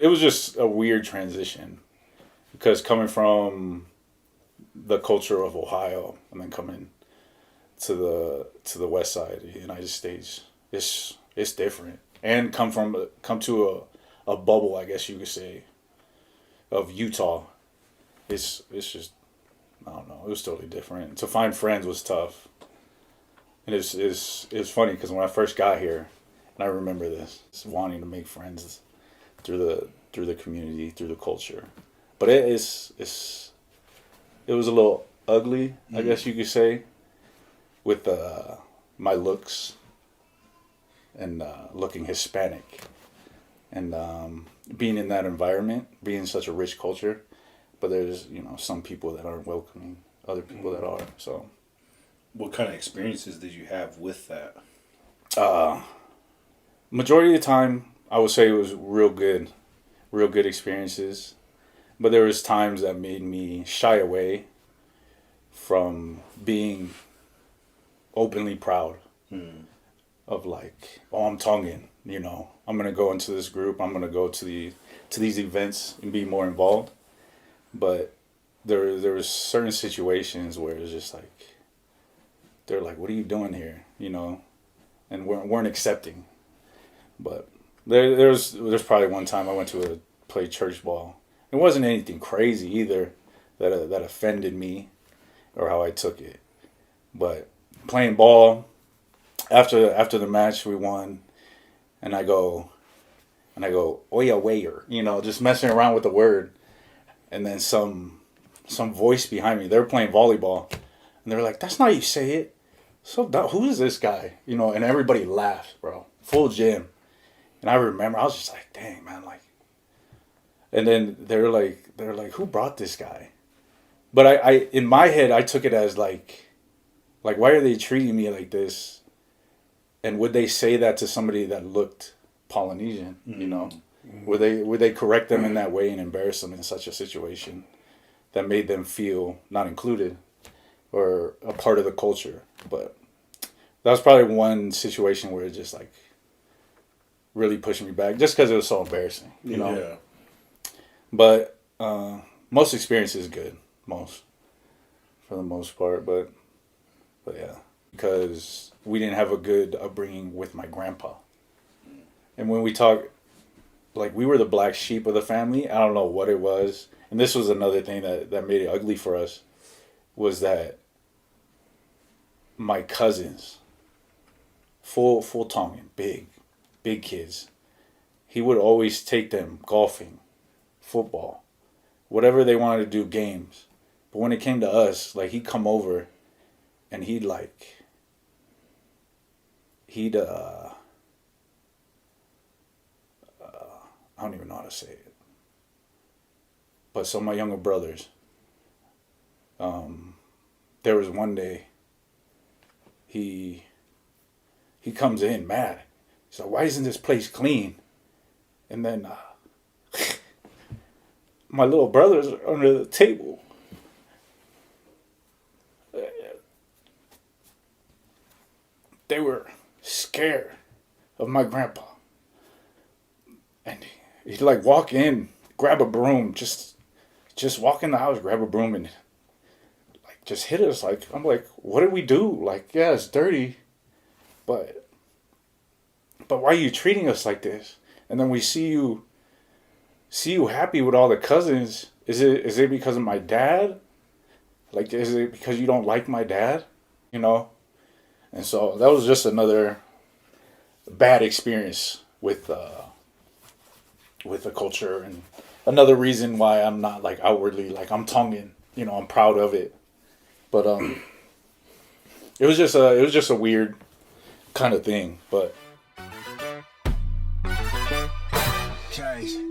It was just a weird transition because coming from the culture of Ohio and then coming to the west side of the United States, it's different. And come to a bubble, I guess you could say, of Utah. It's just, I don't know. It was totally different. To find friends was tough, and it's funny because when I first got here, and I remember this, just wanting to make friends through the community, through the culture, but it was a little ugly, I guess you could say, with my looks and looking Hispanic and being in that environment, being such a rich culture. But there's some people that aren't welcoming, other people that are. So What kind of experiences did you have with that? uh, majority of the time, I would say it was real good experiences. But there was times that made me shy away from being openly proud of like, oh, I'm Tongan. I'm gonna go into this group. I'm gonna go to these events and be more involved. But there was certain situations where it's just like they're like, "What are you doing here?" And weren't accepting. But there's probably one time I went to play church ball. It wasn't anything crazy either that offended me or how I took it. But playing ball after the match we won, and I go, "Oya wayer," just messing around with the word, and then some voice behind me. They were playing volleyball, and they were like, "That's not how you say it." So who is this guy? And everybody laughed, bro. Full gym, and I remember I was just like, "Dang, man!" Like, and then they're like, "Who brought this guy?" But I in my head I took it as like why are they treating me like this? And would they say that to somebody that looked Polynesian? Would they correct them in that way and embarrass them in such a situation that made them feel not included or a part of the culture? But that was probably one situation where it just like really pushed me back, just because it was so embarrassing. Yeah. But most experience is good, most for the most part. But yeah, because we didn't have a good upbringing with my grandpa, and when we talk, like we were the black sheep of the family. I don't know what it was, and this was another thing that made it ugly for us, was that my cousins, full Tongan, big kids, he would always take them golfing, football, whatever they wanted to do, games. But when it came to us, like he'd come over, and he'd I don't even know how to say it. But some of my younger brothers, there was one day he comes in mad. He's like, "Why isn't this place clean?" And then my little brothers are under the table. They were scared of my grandpa. And he'd like walk in, grab a broom, just walk in the house, grab a broom, and like just hit us. Like, I'm like, what did we do? Like, yeah, it's dirty, but why are you treating us like this? And then we see you happy with all the cousins. Is it because of my dad? Like, is it because you don't like my dad? You know? And so that was just another bad experience with the culture, and another reason why I'm not like outwardly like I'm Tongan. I'm proud of it. But it was just a weird kind of thing. But Okay.